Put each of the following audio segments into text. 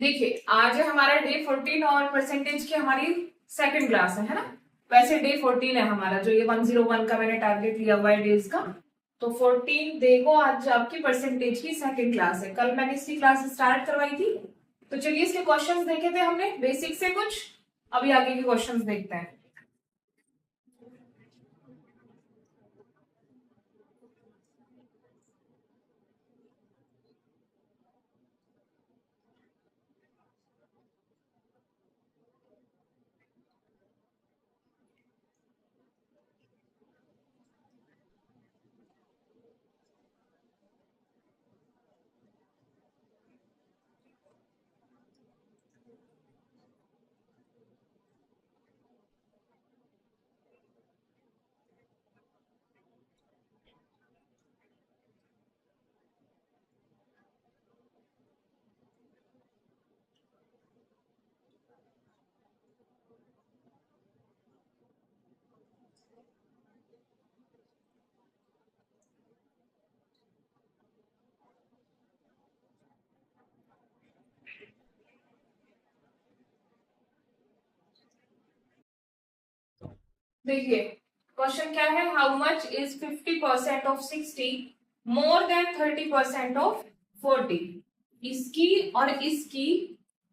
देखिए आज हमारा डे 14 और परसेंटेज की हमारी सेकंड क्लास है ना। वैसे डे 14 है हमारा, जो ये 101 का मैंने टारगेट लिया हुआ है डेज का। तो 14 देखो आज आपकी परसेंटेज की सेकंड क्लास है। कल मैंने इसकी क्लास स्टार्ट करवाई थी। तो चलिए इसके क्वेश्चंस देखे थे हमने बेसिक से कुछ। अभी आगे के क्वेश्चंस देखते हैं। देखिए क्वेश्चन क्या है, how much is 50% of 60 more than 30% of 40। इसकी और इसकी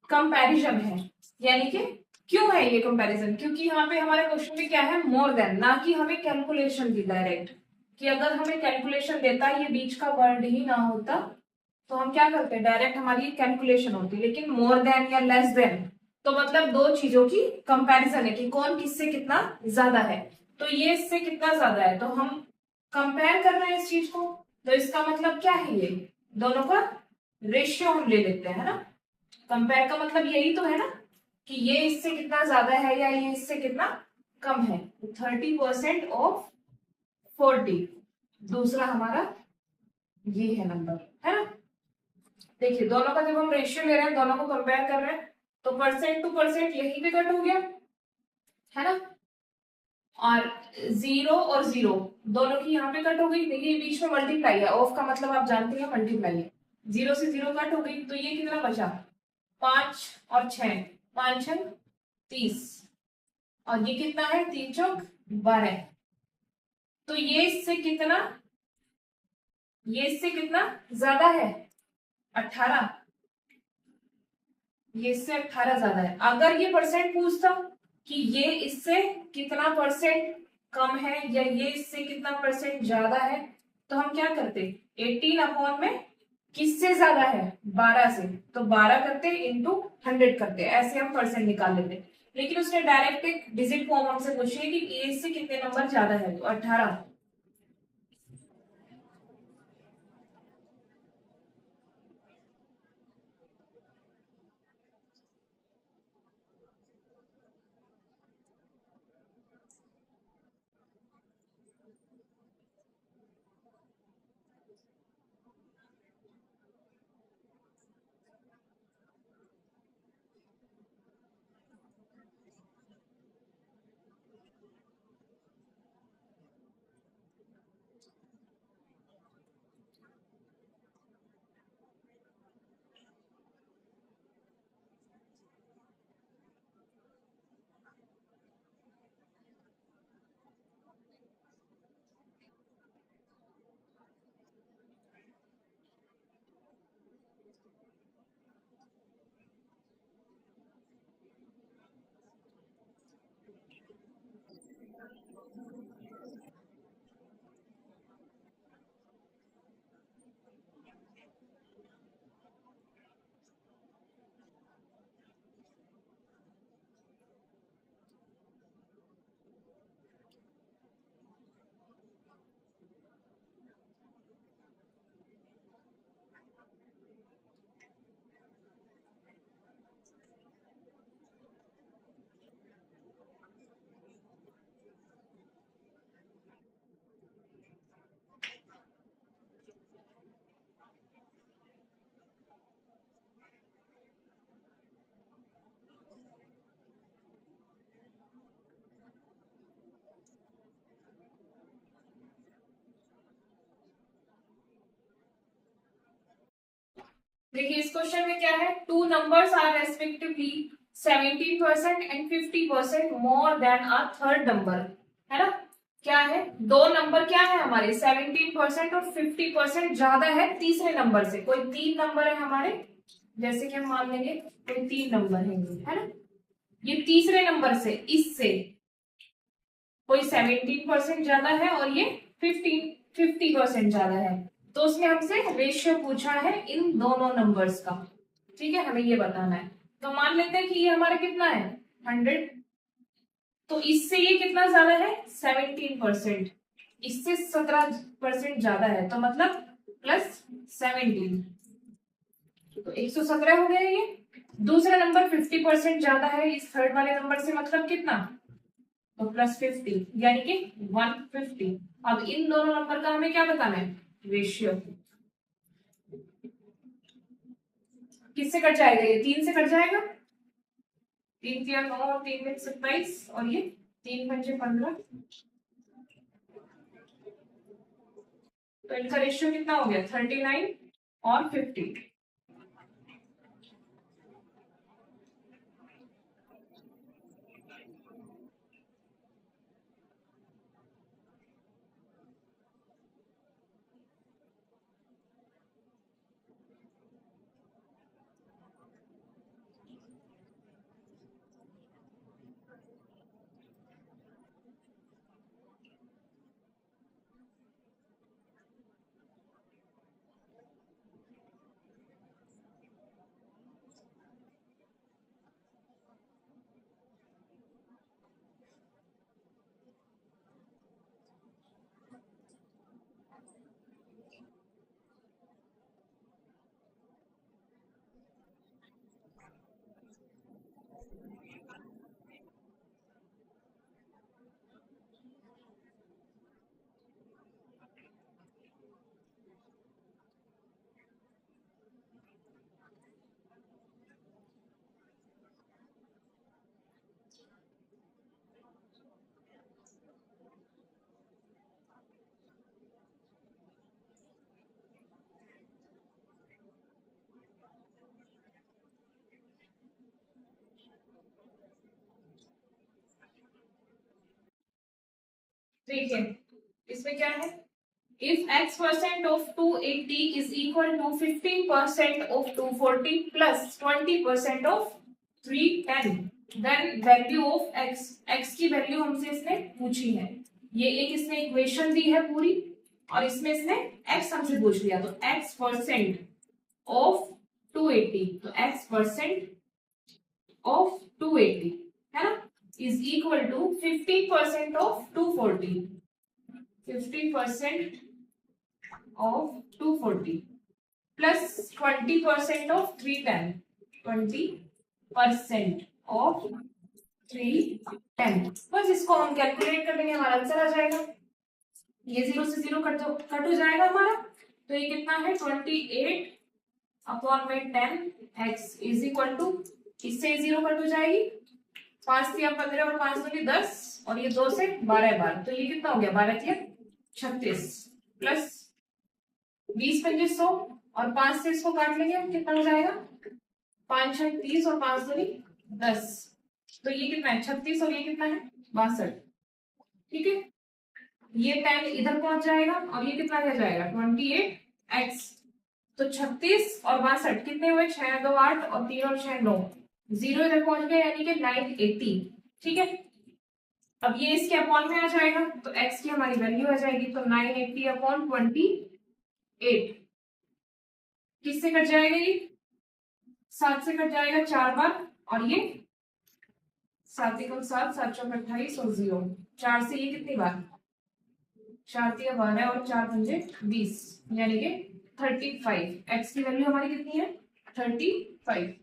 कंपैरिजन है, यानी कि क्यों है ये कंपैरिजन, क्योंकि यहाँ पे हमारे क्वेश्चन में क्या है, मोर देन, ना कि हमें कैलकुलेशन दी डायरेक्ट। कि अगर हमें कैलकुलेशन देता ये बीच का वर्ड ही ना होता तो हम क्या करते, डायरेक्ट हमारी कैलकुलेशन होती। लेकिन मोर देन या लेस देन तो मतलब दो चीजों की कंपैरिजन है कि कौन किससे कितना ज्यादा है। तो ये इससे कितना ज्यादा है तो हम कंपेयर कर रहे हैं इस चीज को। तो इसका मतलब क्या है, ये दोनों का रेशियो हम ले लेते हैं ना। कंपेयर का मतलब यही तो है ना कि ये इससे कितना ज्यादा है या ये इससे कितना कम है। 30% ऑफ 40 दूसरा हमारा ये है नंबर, है ना। देखिए दोनों का जब हम रेशियो ले रहे हैं, दोनों को कंपेयर कर रहे हैं, तो परसेंट टू परसेंट यही पे कट हो गया, है ना। और जीरो और जीरो दोनों की यहाँ पे कट हो गई। देखिए बीच में मल्टीप्लाई है, ऑफ का मतलब आप जानते हैं मल्टीप्लाई है। जीरो से जीरो कट हो गई तो ये कितना बचा, 5 और 6, 5 6 30। और ये कितना है, 3 चौक 12। तो ये इससे कितना ज्यादा है, 18। ये इससे 18 ज्यादा है। अगर ये परसेंट पूछता कि ये इससे कितना परसेंट कम है या ये इससे कितना परसेंट ज्यादा है, तो हम क्या करते, 18 अपॉन में किससे ज्यादा है, 12 से, तो 12 करते इंटू 100 करते, ऐसे हम परसेंट निकाल लेते। लेकिन उसने डायरेक्ट एक डिजिट फॉर्म हमसे पूछी है कि ये इससे कितने नंबर ज्यादा है, तो 18। देखिए इस क्वेश्चन में क्या है, two numbers are respectively 17% and 50% more than a third number, है ना। क्या है, दो नंबर क्या है हमारे 17% और 50% ज्यादा है तीसरे नंबर से। कोई तीन नंबर है हमारे, जैसे कि हम मान लेंगे कोई तीन नंबर है ना। ये तीसरे नंबर से इससे कोई 17% ज्यादा है और ये 50% ज्यादा है। तो उसने हमसे रेशियो पूछा है इन दोनों नंबर्स का, ठीक है, हमें ये बताना है। तो मान लेते हैं कि ये हमारा कितना है 100, तो इससे ये कितना ज्यादा है 17%, इससे 17% ज्यादा है, तो मतलब +17, तो 117 हो गया ये। दूसरा नंबर 50% ज्यादा है इस थर्ड वाले नंबर से, मतलब कितना, तो +50, यानी कि 150। अब इन दोनों नंबर का हमें क्या बताना है, रेशियो। किससे कट जाएगा, ये तीन से कट जाएगा, तीन तिया 9 और तीन में 27, और ये तीन पंचे 15, तो इनका रेशियो कितना हो गया 39 और 50। ठीक है, इसमें क्या है, if x% of 280 is equal to 15% of 240 plus 20% of 310, then value of x, x की वैल्यू हमसे इसने पूछी है। ये एक इसने इक्वेशन दी है पूरी, और इसमें इसने x हमसे पूछ लिया, तो x% of 280, तो x% of 280 है ना, is equal to 50% of 240, 50% of 240 plus 20% of 310, 20% of 310। बस इसको हम कैलकुलेट कर देंगे, हमारा आंसर आ जाएगा। ये 0 से 0 कट हो जाएगा हमारा, तो ये कितना है 28/10 x इज इक्वल टू, इससे 0 कट हो जाएगी, 5 तिया 15 और 5 दूनी 10, और ये 2 से 12 बार, तो ये कितना हो गया 12 तिया 36 प्लस 20 × 100, और 5 से इसको काट लेंगे हम, कितना हो जाएगा 5 × 30 और 5 दूनी 10, तो ये कितना है 36 और ये कितना है 62, ठीक है। ये 10 इधर पहुंच जाएगा और ये कितना रह जाएगा 28x, तो 36 और 62 कितने हुए 6 2 8 और 3 और 6 9, 0 इधर पहुंच गया, यानी कि 980, ठीक है। अब ये इसके अपॉन में आ जाएगा, तो x की हमारी वैल्यू आ जाएगी, तो 980/28, किससे कट जाएगा ये 7 से कट जाएगा 4 बार, और ये 7 × 7 7 × 28 और 0, 4 से ये कितनी बार 4 × 12 और 4 × 20, यानी कि 35, x की वैल्यू हमारी कितनी है 35।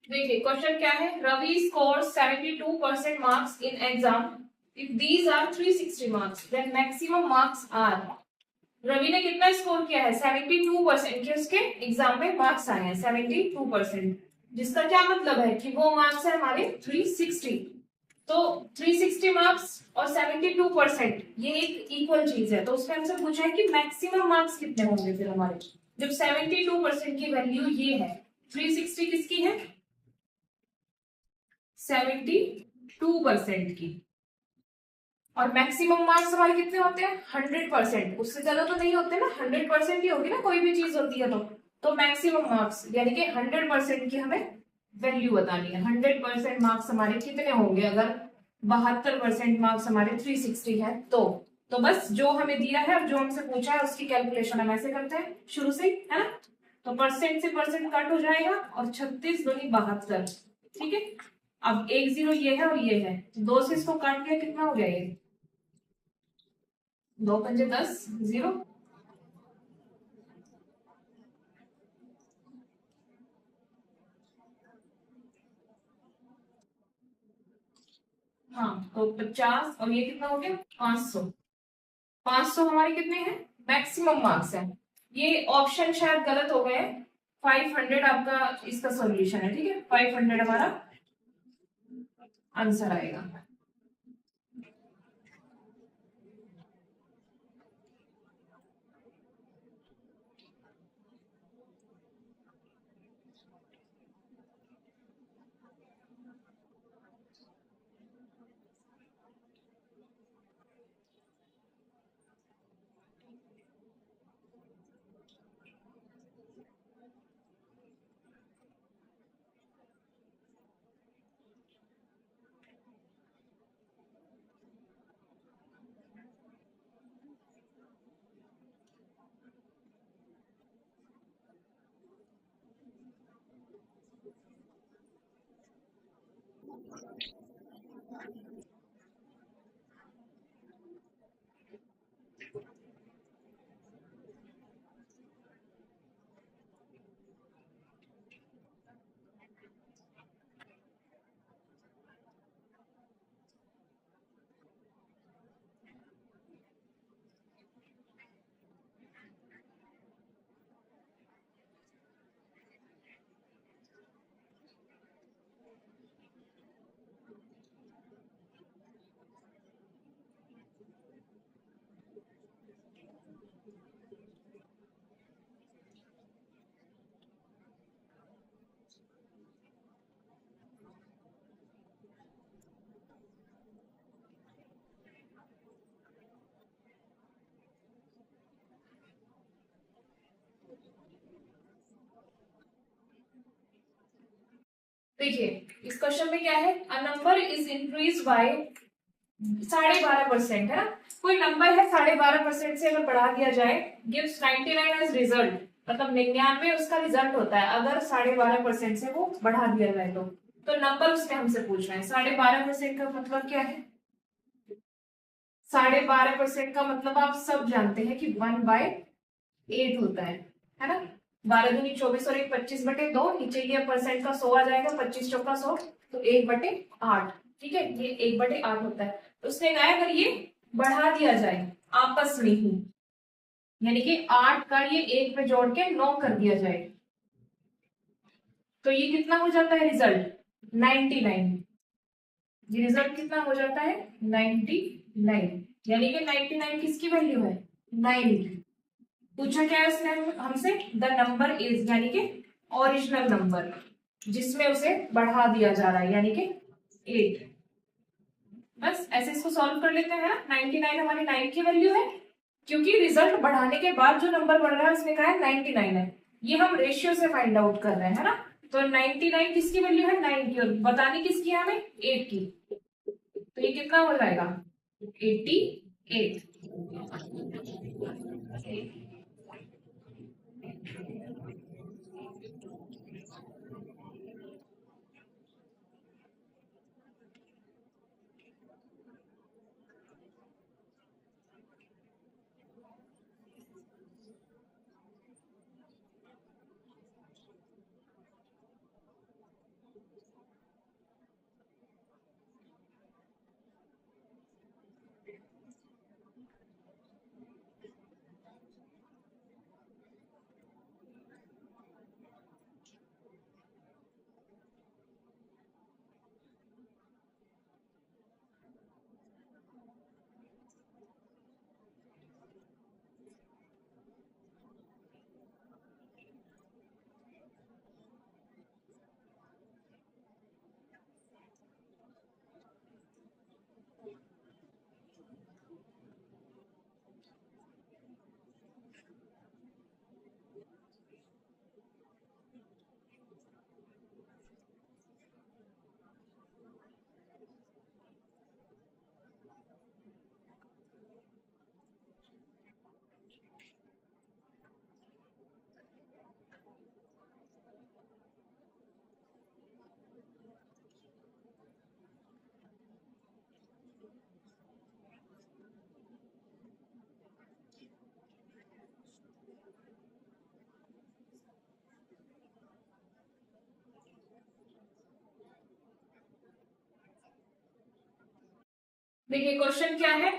देखिए क्वेश्चन क्या है, Ravi score 72% marks in exam, if these are 360 marks then maximum marks are. Ravi ने कितना स्कोर किया है, 72% के उसके एग्जाम में मार्क्स आए हैं 72%, जिसका क्या मतलब है कि वो मार्क्स है हमारे 360। तो 360 मार्क्स और 72% ये एक इक्वल चीज है, तो उसमें हमसे पूछा है कि मैक्सिमम मार्क्स कितने होंगे फिर हमारे, जब 72% की वैल्यू ये है, 360 किसकी है, 72% की, और मैक्सिमम मार्क्स हमारे कितने होते हैं 100%, उससे ज्यादा तो नहीं होते ना, 100% ही होगी ना कोई भी चीज होती है तो मैक्सिमम मार्क्स यानी कि 100% की हमें वैल्यू बतानी है। 100% मार्क्स हमारे कितने होंगे अगर 72% मार्क्स हमारे 360 है तो बस जो हमें दिया है और जो हमसे पूछा है उसकी कैलकुलेशन हम ऐसे करते हैं शुरू से ही, है ना। तो परसेंट से परसेंट कट हो जाएगा और 36 दूनी 72, ठीक है। अब एक जीरो ये है और ये है, दो से इसको काट लिया कितना हो गया ये, दो पंजे 10, जीरो। हाँ तो 50 और ये कितना हो गया 500। 500 हमारे कितने हैं, मैक्सिमम मार्क्स है। ये ऑप्शन शायद गलत हो गए, 500 आपका इसका सॉल्यूशन है, ठीक है, 500 हमारा आंसर आएगा। देखिए इस क्वेश्चन में क्या है, अ नंबर इज इंक्रीज बाय 12.5%, है ना। कोई नंबर है 12.5% से अगर बढ़ा दिया जाए, गिव्स 99 एज रिजल्ट, मतलब 99 उसका रिजल्ट होता है अगर 12.5% से वो बढ़ा दिया जाए तो नंबर उसने हमसे पूछ रहा है। 12.5% का मतलब क्या है, 12.5% का मतलब आप सब जानते हैं कि 1/8 होता है ना। 12 दूनी 24 और 1 25/2, नीचे ये परसेंट का 100 आ जाएगा, 25 चौका 100, तो 1/8, ठीक है, ये 1/8 होता है। तो उसने कहा अगर ये बढ़ा दिया जाए आपस में ही, यानी कि 8 का ये 1 में जोड़ के 9 कर दिया जाए, तो ये कितना हो जाता है रिजल्ट 99। ये रिजल्ट कितना हो जाता है 99, यानी कि 99 किसकी वैल्यू है 9 की। पूछा क्या है उसने हमसे, द नंबर इज, यानी कि ओरिजिनल नंबर जिसमें उसे बढ़ा दिया जा रहा है, यानी कि 8। बस ऐसे इसको सॉल्व कर लेते हैं। 99 हमारी 9 की वैल्यू है, क्योंकि रिजल्ट बढ़ाने के बाद जो नंबर बढ़ रहा है उसमें कहा है 99 है, ये हम रेशियो से फाइंड आउट कर रहे हैं, है ना। तो 99 किसकी वैल्यू है 9 की, और बतानी किसकी है हमें 8 की, तो ये कितना हो जाएगा 88। देखिए क्वेश्चन क्या है,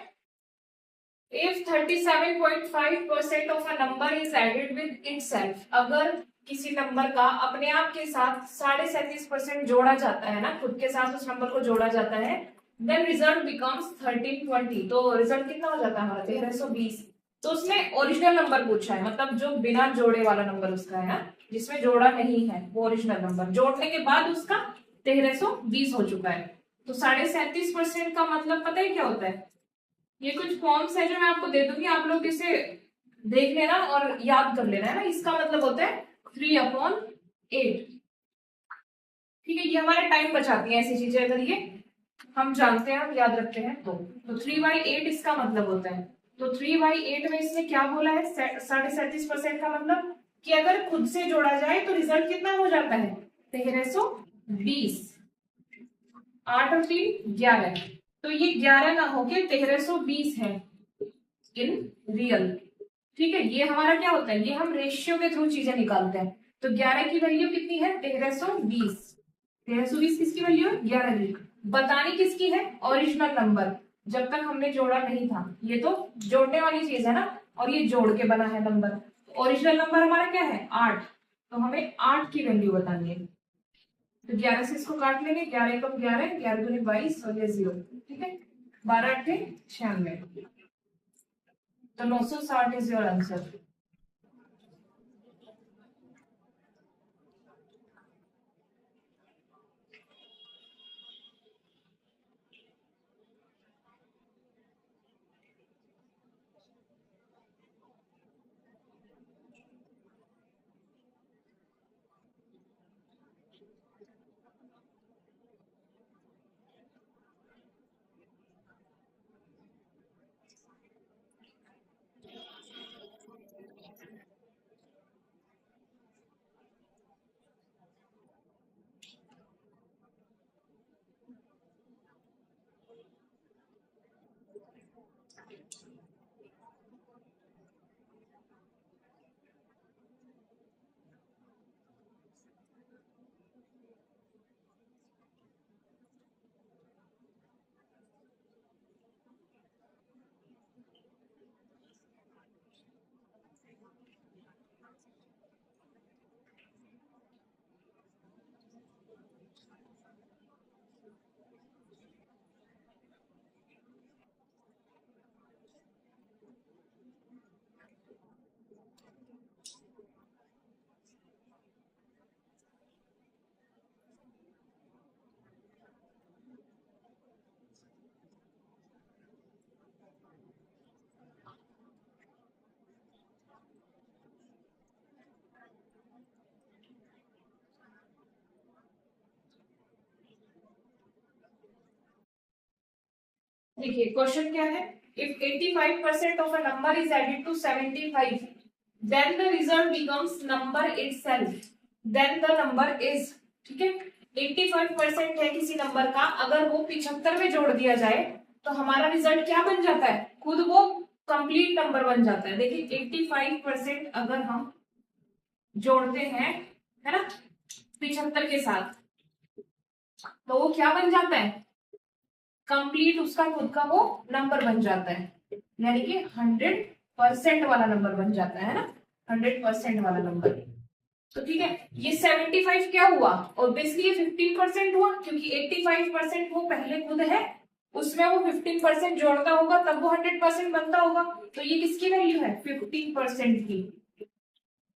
if 37.5% of a number is added with itself, अगर किसी नंबर का अपने आप के साथ 37.5% जोड़ा जाता है ना, खुद के साथ उस नंबर को जोड़ा जाता है, देन रिजल्ट बिकम्स 1320। तो रिजल्ट कितना हो जाता है हमारा 1320। तो उसने ओरिजिनल नंबर पूछा है, मतलब जो बिना जोड़े वाला नंबर उसका है ना, जिसमें जोड़ा नहीं है वो ओरिजिनल नंबर, जोड़ने के बाद उसका 1320 हो चुका है। तो 37.5% का मतलब पता है क्या होता है, ये कुछ फॉर्म्स है जो मैं आपको दे दूंगी, आप लोग इसे देख लेना और याद कर लेना है ना। इसका मतलब होता है 3/8। ठीक है, ये हमारा टाइम बचाती है ऐसी चीजें, अगर ये हम जानते हैं, हम याद रखते हैं तो 3/8 इसका मतलब होता है। तो 3/8 में इसने क्या बोला है, 37.5% का मतलब कि अगर खुद से जोड़ा जाए तो रिजल्ट कितना हो जाता है 1320। 8 और 3 11, तो ये 11 ना होके 1320 है इन रियल। ठीक है, ये हमारा क्या होता है, ये हम रेशियो के थ्रू चीजें निकालते हैं। तो 11 की वैल्यू कितनी है 1320। 1320 किसकी वैल्यू है, 11 की। बतानी किसकी है, ओरिजिनल नंबर, जब तक हमने जोड़ा नहीं था। ये तो जोड़ने वाली चीज है ना, और ये जोड़ के बना है नंबर। ओरिजिनल नंबर हमारा क्या है 8, तो हमें 8 की वैल्यू बतानी है। तो 11 से इसको काट लेंगे, 11 कम 11, 11 दूनी 22 और ये 0। ठीक है, 12 8 96, तो 960 इज योर आंसर। देखिए क्वेश्चन क्या है, if 85% of a number is added to 75, then the result becomes number itself, then the number is. ठीक है, 85% है किसी नंबर का, अगर वो 75 में जोड़ दिया जाए तो हमारा रिजल्ट क्या बन जाता है, खुद वो कंप्लीट नंबर बन जाता है। देखिए 85% अगर हम जोड़ते हैं, है ना, 75 के साथ, तो वो क्या बन जाता है, कंप्लीट उसका खुद का वो नंबर बन जाता है, यानी कि 100% वाला नंबर बन जाता है ना, 100% वाला नंबर। तो ठीक है, ये 75 क्या हुआ, ऑब्वियसली ये 15% हुआ, क्योंकि 85% वो पहले खुद है, उसमें वो 15% जोड़ता होगा तब वो 100% बनता होगा। तो ये किसकी वैल्यू है 15% की।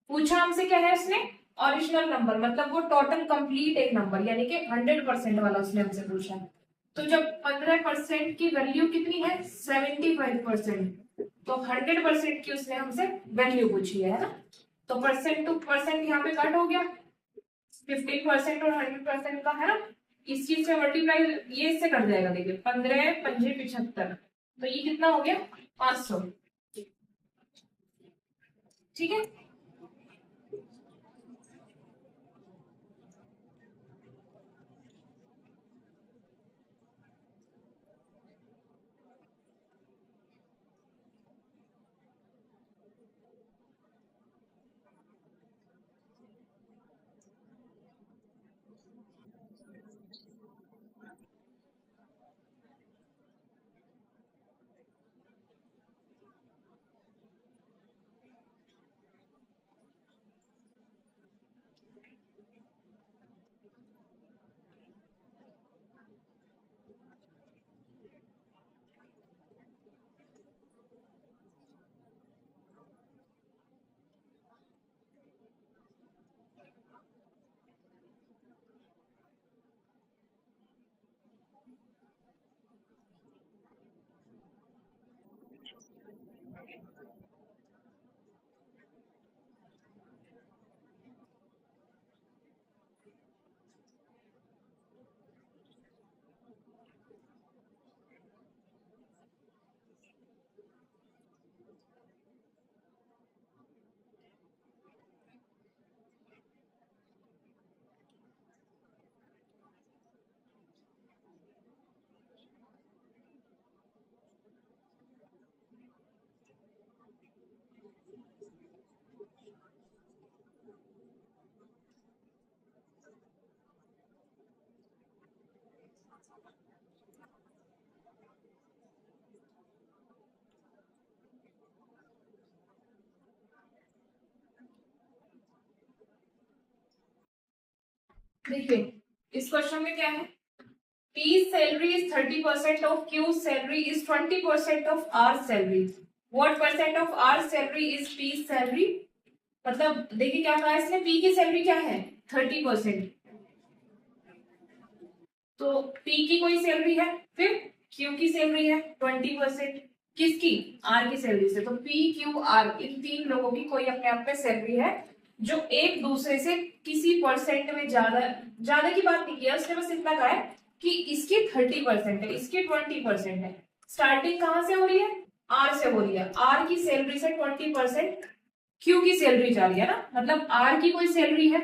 पूछा हमसे क्या है उसने, ओरिजिनल नंबर, मतलब वो टोटल कंप्लीट एक नंबर, यानी कि 100% वाला उसने हमसे पूछा। तो जब 15% की वैल्यू कितनी है 75%, तो 100% की उसने हमसे वैल्यू पूछी है ना। तो परसेंट टू परसेंट यहाँ पे कट हो गया, 15% और 100% का, है ना। इस चीज से मल्टीप्लाई ये इससे कट जाएगा, देखिए 15 पंजे 75, तो ये कितना हो गया 500। ठीक है, देखिए इस क्वेश्चन में क्या है, P salary is 30% of Q salary is 20% of R salary. What percent of R salary is P salary? मतलब देखिए क्या कहा इसने, P की सैलरी क्या है 30%, तो P की कोई सैलरी है, फिर Q की सैलरी है 20%, किसकी, R की सैलरी से। तो P Q R इन तीन लोगों की कोई अपने आप में सैलरी है जो एक दूसरे से किसी परसेंट में ज्यादा, ज्यादा की बात नहीं किया उसने, बस इतना कहा है कि इसकी 30% है, इसकी 20% है। स्टार्टिंग कहां से हो रही है, R से हो रही है, R की सैलरी से 20% Q की सैलरी जा रही है ना, मतलब R की कोई सैलरी है।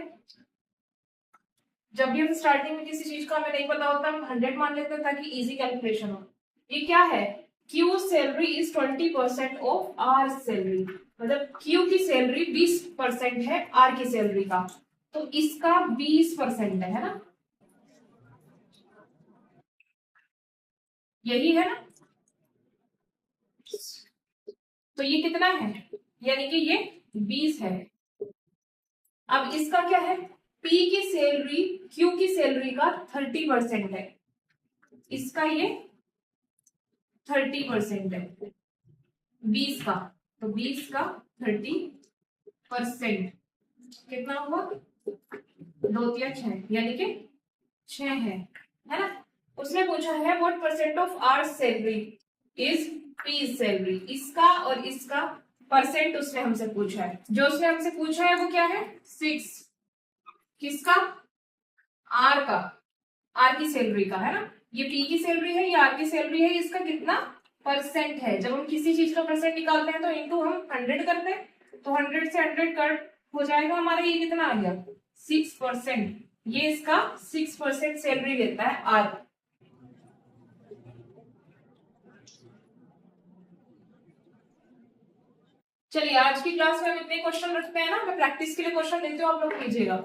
जब भी हम स्टार्टिंग में किसी चीज का हमें नहीं पता होता हम 100 मान लेते हैं ताकि इजी कैलकुलेशन हो। ये क्या है, Q salary is 20% of R salary, मतलब Q की सैलरी 20% है R की सैलरी का, तो इसका 20% है ना, यही है ना। तो ये कितना है, यानी कि ये 20 है। अब इसका क्या है, P की सैलरी Q की सैलरी का 30% है, इसका ये 30% है 20 का, तो 20 का 30% कितना हुआ, दो या छह, यानी कि 6 है ना। उसने पूछा है what percent of R salary is P salary, इसका और इसका परसेंट उसने हमसे पूछा है। जो उसने हमसे पूछा है वो क्या है 6, किसका, आर का, आर की सैलरी का है ना। ये पी की सैलरी है, ये आर की सैलरी है, इसका कितना परसेंट है। जब हम किसी चीज का परसेंट निकालते हैं तो इंटू हम 100 करते हैं, तो 100 से 100 कट हो जाएगा हमारा, ये कितना आ गया 6%। ये इसका 6% सैलरी लेता है आर। चलिए आज की क्लास में हम इतने क्वेश्चन रखते हैं ना, मैं प्रैक्टिस के लिए क्वेश्चन देती हूँ, आप लोग कीजिएगा।